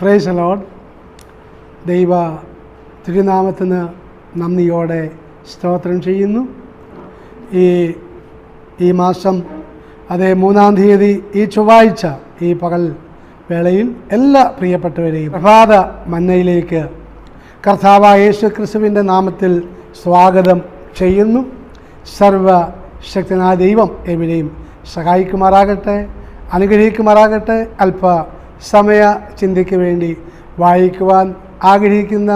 Praise the Lord. ദൈവ തിരുനാമത്തിന് നന്ദിയോടെ സ്തോത്രം ചെയ്യുന്നു. ഈ മാസം 3-ാം തീയതി ഈ ചൊവ്വാഴ്ച ഈ പകൽ വേളയിൽ എല്ലാ പ്രിയപ്പെട്ടവരെയും പ്രഭാത മന്നയിലേക്ക് കർത്താവായ യേശു ക്രിസ്തുവിൻ്റെ നാമത്തിൽ സ്വാഗതം ചെയ്യുന്നു. സർവശക്തനായ ദൈവം എവിടെയും സഹായിക്കുമാറാകട്ടെ, അനുഗ്രഹിക്കുമാറാകട്ടെ. അല്പസമയ ചിന്തയ്ക്ക് വേണ്ടി വായിക്കുവാൻ ആഗ്രഹിക്കുന്ന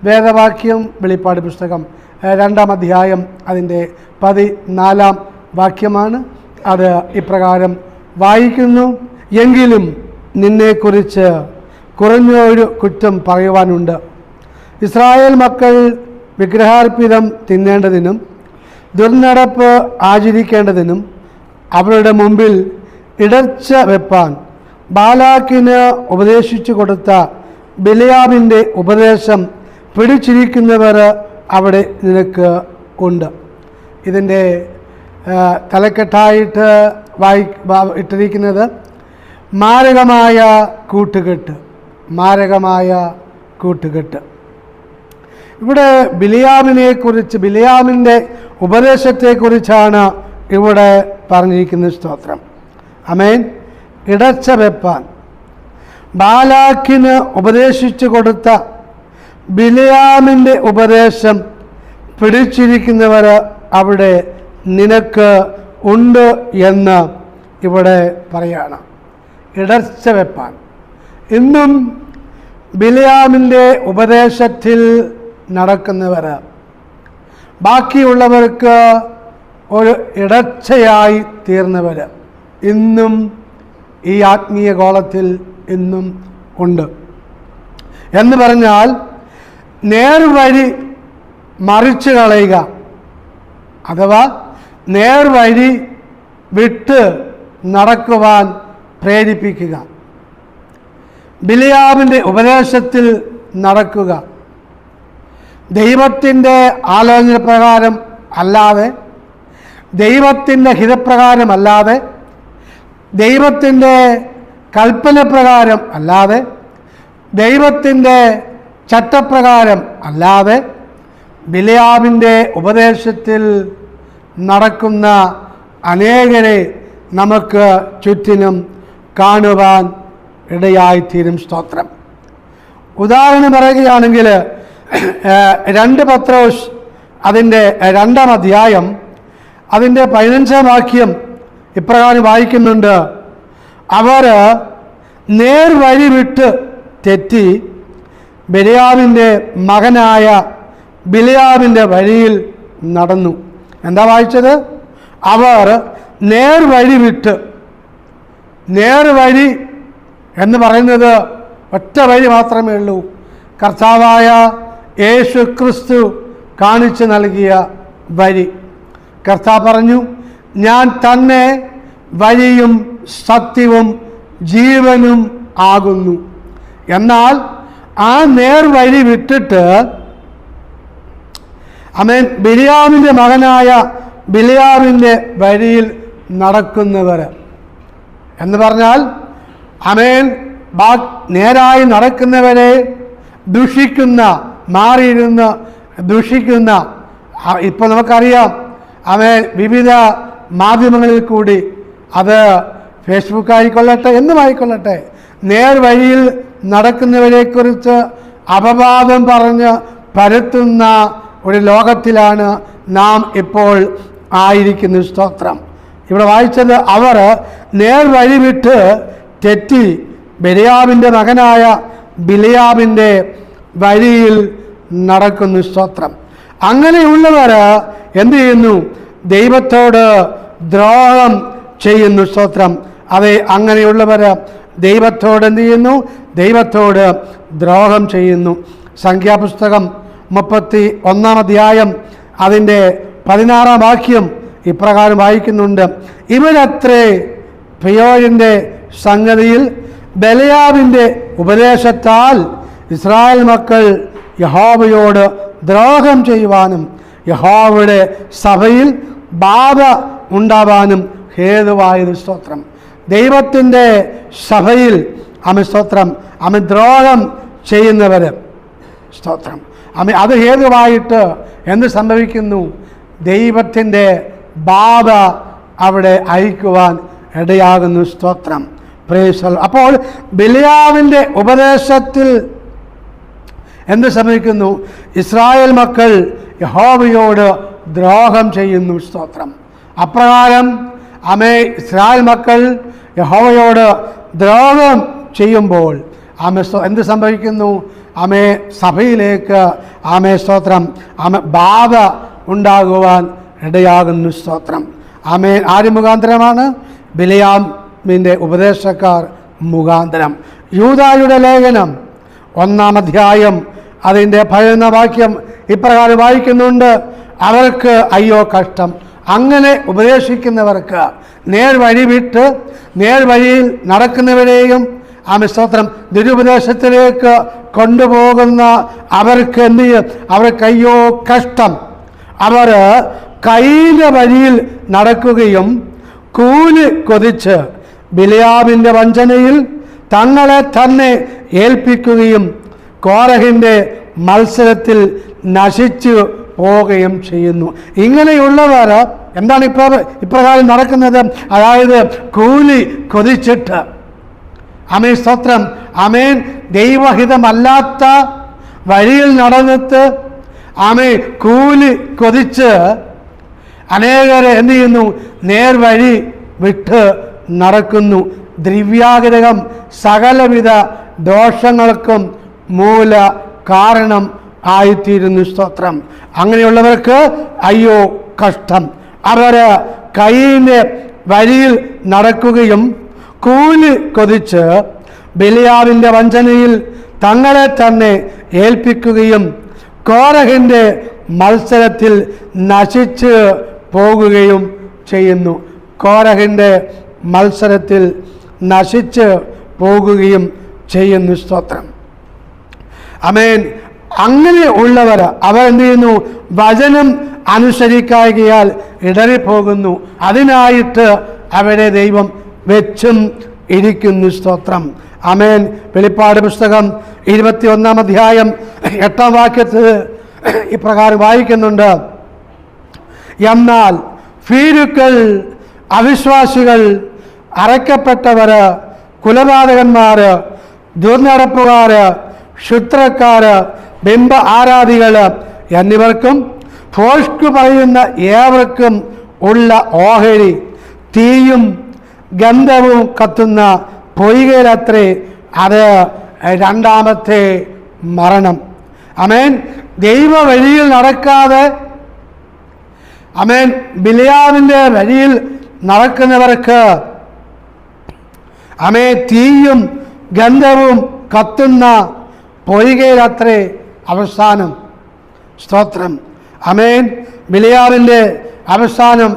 വേദവാക്യം വെളിപ്പാട് പുസ്തകം 2-ാം അധ്യായം അതിൻ്റെ 14-ാം വാക്യമാണ്. അത് ഇപ്രകാരം വായിക്കുന്നു: എങ്കിലും നിന്നെക്കുറിച്ച് കുറഞ്ഞൊരു കുറ്റം പറയുവാനുണ്ട്. ഇസ്രായേൽ മക്കൾ വിഗ്രഹാർപ്പിതം തിന്നേണ്ടതിനും ദുർനടപ്പ് ആചരിക്കേണ്ടതിനും അവരുടെ മുമ്പിൽ ഇടർച്ച വെപ്പാൻ ബാലാക്കിന് ഉപദേശിച്ചു കൊടുത്ത ബിലയാമിൻ്റെ ഉപദേശം പിടിച്ചിരിക്കുന്നവർ അവിടെ നിനക്ക് ഉണ്ട്. ഇതിൻ്റെ തലക്കെട്ടായിട്ട് ഇട്ടിരിക്കുന്നത് മാരകമായ കൂട്ടുകെട്ട്. മാരകമായ കൂട്ടുകെട്ട്. ഇവിടെ ബിലയാമിനെക്കുറിച്ച്, ബിലയാമിൻ്റെ ഉപദേശത്തെക്കുറിച്ചാണ് ഇവിടെ പറഞ്ഞിരിക്കുന്ന സ്തോത്രം. ആമേൻ. ഇടർച്ച വെപ്പാൻ ബാലാക്കിന് ഉപദേശിച്ചു കൊടുത്ത ബിലയാമിൻ്റെ ഉപദേശം പിടിച്ചിരിക്കുന്നവർ അവിടെ നിനക്ക് ഉണ്ട് എന്ന് ഇവിടെ പറയാണ്. ഇടർച്ച വെപ്പാൻ. ഇന്നും ബിലയാമിൻ്റെ ഉപദേശത്തിൽ നടക്കുന്നവർ ബാക്കിയുള്ളവർക്ക് ഒരു ഇടർച്ചയായി തീർന്നവർ ഇന്നും ഈ ആത്മീയ ഗോളത്തിൽ ഇന്നും ഉണ്ട്. എന്ന് പറഞ്ഞാൽ നേർവഴി മറിച്ച് കളയുക, അഥവാ നേർവഴി വിട്ട് നടക്കുവാൻ പ്രേരിപ്പിക്കുക, ബിലയാമിൻ്റെ ഉപദേശത്തിൽ നടക്കുക, ദൈവത്തിൻ്റെ ആലോചന പ്രകാരം അല്ലാതെ, ദൈവത്തിൻ്റെ ഹിതപ്രകാരം അല്ലാതെ, ദൈവത്തിൻ്റെ കൽപ്പന പ്രകാരം അല്ലാതെ, ദൈവത്തിൻ്റെ ചട്ടപ്രകാരം അല്ലാതെ ബിലയാമിൻ്റെ ഉപദേശത്തിൽ നടക്കുന്ന അനേകരെ നമുക്ക് ചുറ്റിനും കാണുവാൻ ഇടയായിത്തീരും. സ്തോത്രം. ഉദാഹരണം പറയുകയാണെങ്കിൽ 2 പത്രോസ് അതിൻ്റെ 2-ാം അധ്യായം അതിൻ്റെ 15-ാം വാക്യം ഇപ്രകാരം വായിക്കുന്നുണ്ട്: അവർ നേർവഴി വിട്ട് തെറ്റി ബിലയാമിൻ്റെ മകനായ ബിലയാമിൻ്റെ വഴിയിൽ നടന്നു. എന്താ വായിച്ചത്? അവർ നേർവഴി വിട്ട്. നേർവഴി എന്ന് പറയുന്നത് ഒറ്റ വഴി മാത്രമേ ഉള്ളൂ. കർത്താവായ യേശു ക്രിസ്തു കാണിച്ചു നൽകിയ വഴി. കർത്താവ് പറഞ്ഞു, ഞാൻ തന്നെ വഴിയും സത്യവും ജീവനും ആകുന്നു. എന്നാൽ ആ നേർവഴി വിട്ടിട്ട് ആമേൻ ബിലയാമിൻ്റെ മകനായ ബിലയാമിൻ്റെ വഴിയിൽ നടക്കുന്നവർ എന്ന് പറഞ്ഞാൽ ആമേൻ നേരായി നടക്കുന്നവരെ ദുഷിക്കുന്ന, മാറിയിരുന്ന് ദുഷിക്കുന്ന, ഇപ്പോൾ നമുക്കറിയാം ആമേൻ വിവിധ മാധ്യമങ്ങളിൽ കൂടി, അത് ഫേസ്ബുക്ക് ആയിക്കൊള്ളട്ടെ എന്നുമായിക്കൊള്ളട്ടെ, നേർവഴിയിൽ നടക്കുന്നവരെക്കുറിച്ച് അപവാദം പറഞ്ഞ് പരത്തുന്ന ഒരു ലോകത്തിലാണ് നാം ഇപ്പോൾ ആയിരിക്കുന്ന. സ്തോത്രം. ഇവിടെ വായിച്ചത് അവർ നേർവഴി വിട്ട് തെറ്റി ബിലയാമിൻ്റെ മകനായ ബിലയാമിൻ്റെ വഴിയിൽ നടക്കുന്നു. സ്തോത്രം. അങ്ങനെയുള്ളവർ എന്ത് ചെയ്യുന്നു? ദൈവത്തോട് ദ്രോഹം ചെയ്യുന്നു. സ്തോത്രം. അതെ, അങ്ങനെയുള്ളവർ ദൈവത്തോട് എന്ത് ചെയ്യുന്നു? ദൈവത്തോട് ദ്രോഹം ചെയ്യുന്നു. സംഖ്യാപുസ്തകം 31-ാം അധ്യായം അതിൻ്റെ 16-ാം വാക്യം ഇപ്രകാരം വായിക്കുന്നുണ്ട്: ഇവരത്രേ പെയോരിൻ്റെ സംഗതിയിൽ ബിലയാമിൻ്റെ ഉപദേശത്താൽ ഇസ്രായേൽ മക്കൾ യഹോവയോട് ദ്രോഹം ചെയ്യുവാനും യഹോവയുടെ സഭയിൽ ബാധ ഉണ്ടാവാനും ഹേതുവായത്. സ്തോത്രം. ദൈവത്തിൻ്റെ സഭയിൽ സ്തോത്രം ദ്രോഹം ചെയ്യുന്നവർ സ്തോത്രം അത് ഹേതുവായിട്ട് എന്ത് സംഭവിക്കുന്നു? ദൈവത്തിൻ്റെ ബാധ അവിടെ അയക്കുവാൻ ഇടയാകുന്നു. സ്തോത്രം. പ്രൈസ്. അപ്പോൾ ബിലിയാമിൻ്റെ ഉപദേശത്തിൽ എന്ത് സംഭവിക്കുന്നു? ഇസ്രായേൽ മക്കൾ യഹോവയോട് ദ്രോഹം ചെയ്യുന്നു. സ്തോത്രം. അപ്രകാരം ഇസ്രായേൽ മക്കൾ യഹോവയോട് ദ്രോഹം ചെയ്യുമ്പോൾ എന്ത് സംഭവിക്കുന്നു? സഭയിലേക്ക് സ്തോത്രം ബാധ ഉണ്ടാകുവാൻ ഇടയാകുന്നു. സ്തോത്രം. ആര് മുഖാന്തരമാണ്? ബിലിയാമിൻ്റെ ഉപദേശക്കാർ മുഖാന്തരം. യൂദായുടെ ലേഖനം 1-ാം അധ്യായം അതിൻ്റെ 11-ാം വാക്യം ഇപ്രകാരം വായിക്കുന്നുണ്ട്: അവർക്ക് അയ്യോ കഷ്ടം. അങ്ങനെ ഉപദേശിക്കുന്നവർക്ക്, നേർവഴി വിട്ട് നേർവഴിയിൽ നടക്കുന്നവരെയും സ്തോത്രം ദുരുപദേശത്തിലേക്ക് കൊണ്ടുപോകുന്ന അവർക്ക് എന്ത് ചെയ്യും? അവർക്ക് അയ്യോ കഷ്ടം. അവർ കയ്യിൻ്റെ വഴിയിൽ നടക്കുകയും കൂലി കൊതിച്ച് ബിലിയാമിൻ്റെ വഞ്ചനയിൽ തങ്ങളെ തന്നെ ഏൽപ്പിക്കുകയും കോരഹിൻ്റെ മത്സരത്തിൽ നശിച്ചു പോവുകയും ചെയ്യുന്നു. ഇങ്ങനെയുള്ളവർ എന്താണ് ഇപ്രകാരം നടക്കുന്നത്? അതായത് കൂലി കൊതിച്ചിട്ട് സ്തോത്രം ദൈവഹിതമല്ലാത്ത വഴിയിൽ നടന്നിട്ട് കൂലി കൊതിച്ച് അനേകരെ എന്ത് ചെയ്യുന്നു? നേർവഴി വിട്ട് നടക്കുന്നു. ദ്രവ്യാഗ്രഹം സകലവിധ ദോഷങ്ങൾക്കും മൂല കാരണം ആയിത്തീരുന്നു. സ്തോത്രം. അങ്ങനെയുള്ളവർക്ക് അയ്യോ കഷ്ടം. അവർ കയ്യിൻ്റെ വഴിയിൽ നടക്കുകയും കൂലി കൊതിച്ച് ബിലിയാമിൻ്റെ വഞ്ചനയിൽ തങ്ങളെ തന്നെ ഏൽപ്പിക്കുകയും കോരഹിൻ്റെ മത്സരത്തിൽ നശിച്ച് പോകുകയും ചെയ്യുന്നു. കോരഹിൻ്റെ മത്സരത്തിൽ നശിച്ച് പോകുകയും ചെയ്യുന്നു. സ്തോത്രം. അങ്ങനെ ഉള്ളവർ അവർ എന്ത് ചെയ്യുന്നു? വചനം അനുസരിക്കായകയാൽ ഇടറിപ്പോകുന്നു. അതിനായിട്ട് അവരെ ദൈവം വെച്ചും ഇരിക്കുന്നു. സ്തോത്രം. വെളിപ്പാട് പുസ്തകം 21-ാം അധ്യായം 8-ാം വാക്യത്തിൽ ഇപ്രകാരം വായിക്കുന്നുണ്ട്: എന്നാൽ ഭീരുക്കൾ, അവിശ്വാസികൾ, അറയ്ക്കപ്പെട്ടവർ, കുലപാതകന്മാർ, ദുർനടപ്പുകാർ, ക്ഷുദ്രക്കാർ, ബിംബ ആരാധികൾ എന്നിവർക്കും ഭോഷ്കു പറയുന്ന ഏവർക്കും ഉള്ള ഓഹരി തീയും ഗന്ധവും കത്തുന്ന പൊയ്കയിലത്രേ അത് രണ്ടാമത്തെ മരണം. ദൈവ വഴിയിൽ നടക്കാതെ ബിലിയാമിൻ്റെ വഴിയിൽ നടക്കുന്നവർക്ക് തീയും ഗന്ധവും കത്തുന്ന പൊയ്കയിലത്രേ അവസാനം. സ്തോത്രം. ബിലിയാമിൻ്റെ അവസാനം,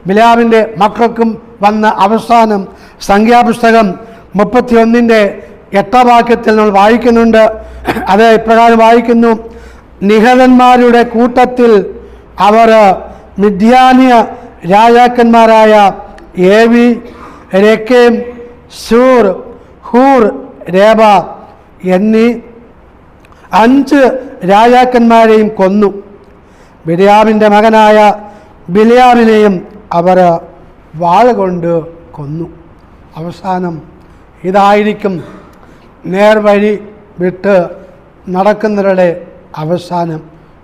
ബിലിയാമിൻ്റെ മക്കൾക്കും വന്ന അവസാനം സംഖ്യാപുസ്തകം 31-ന്റെ 8-ാം വാക്യത്തിൽ നമ്മൾ വായിക്കുന്നുണ്ട്. അത് ഇപ്രകാരം വായിക്കുന്നു: നിഹതന്മാരുടെ കൂട്ടത്തിൽ അവർ മിദ്യാന്യ രാജാക്കന്മാരായ ഏവി, രേക്കേം, സൂർ, ഹൂർ, രേബ എന്നീ 5 രാജാക്കന്മാരെയും കൊന്നു. ബിലിയാമിൻ്റെ മകനായ ബിലിയാമിനെയും അവർ വാൾ കൊണ്ട് കൊന്നു. അവസാനം ഇതായിരിക്കും നേർവഴി വിട്ട് നടക്കുന്നവരുടെ അവസാനം.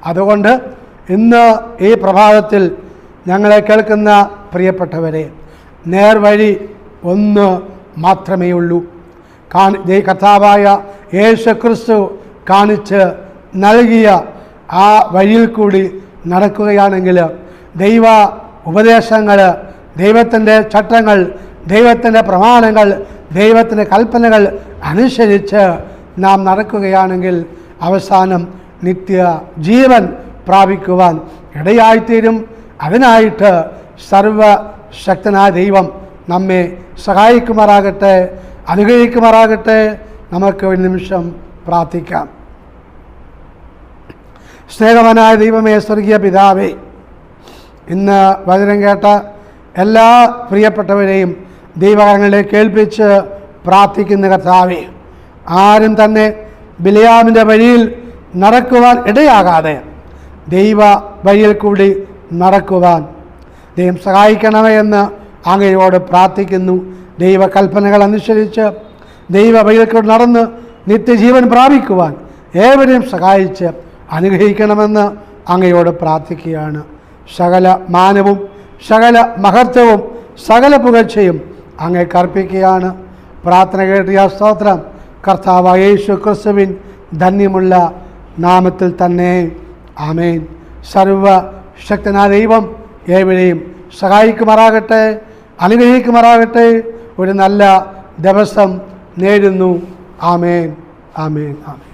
അതുകൊണ്ട് ഇന്ന് ഈ പ്രഭാതത്തിൽ ഞങ്ങളെ കേൾക്കുന്ന പ്രിയപ്പെട്ടവരെ, നേർവഴി ഒന്ന് മാത്രമേ ഉള്ളൂ. കർത്താവായ യേശു ക്രിസ്തു കാണിച്ച് നൽകിയ ആ വഴിയിൽ കൂടി നടക്കുകയാണെങ്കിൽ ദൈവ ഉപദേശങ്ങൾ, ദൈവത്തിൻ്റെ ചട്ടങ്ങൾ, ദൈവത്തിൻ്റെ പ്രമാണങ്ങൾ, ദൈവത്തിൻ്റെ കൽപ്പനകൾ അനുസരിച്ച് നാം നടക്കുകയാണെങ്കിൽ അവസാനം നിത്യ ജീവൻ പ്രാപിക്കുവാൻ ഇടയായിത്തീരും. അതിനായിട്ട് സർവശക്തനായ ദൈവം നമ്മെ സഹായിക്കുമാറാകട്ടെ, അനുഗ്രഹിക്കുമാറാകട്ടെ. നമുക്ക് ഒരു നിമിഷം പ്രാർത്ഥിക്കാം. സ്നേഹവാനായ ദൈവമേ, സ്വർഗീയ പിതാവേ, ഇന്ന് വചനം കേട്ട എല്ലാ പ്രിയപ്പെട്ടവരെയും ദൈവകരങ്ങളിലേക്ക് കേൾപ്പിച്ച് പ്രാർത്ഥിക്കുന്ന കർത്താവേ, ആരും തന്നെ ബിലിയാമിൻ്റെ വഴിയിൽ നടക്കുവാൻ ഇടയാകാതെ ദൈവ വഴിയിൽ കൂടി നടക്കുവാൻ ദൈവം സഹായിക്കണമേ എന്ന് അങ്ങയോട് പ്രാർത്ഥിക്കുന്നു. ദൈവകൽപ്പനകൾ അനുസരിച്ച് ദൈവ വഴിയിൽ കൂടി നടന്ന് നിത്യജീവൻ പ്രാപിക്കുവാൻ ഏവരെയും സഹായിച്ച് അനുഗ്രഹിക്കണമെന്ന് അങ്ങയോട് പ്രാർത്ഥിക്കുകയാണ്. സകല മാനവും സകല മഹത്വവും സകല പുകഴ്ചയും അങ്ങേക്ക് അർപ്പിക്കുകയാണ്. പ്രാർത്ഥന കേട്ടിയ സ്തോത്രം കർത്താവായ യേശു ക്രിസ്തുവിൻ ധന്യമുള്ള നാമത്തിൽ തന്നെ. ആമേൻ. സർവശക്തനായ ദൈവം ഏവരെയും സഹായിക്കുമാറാകട്ടെ, അനുഗ്രഹിക്കുമാറാകട്ടെ. ഒരു നല്ല ദിവസം നേരുന്നു. ആമേൻ, ആമേൻ, ആമേൻ.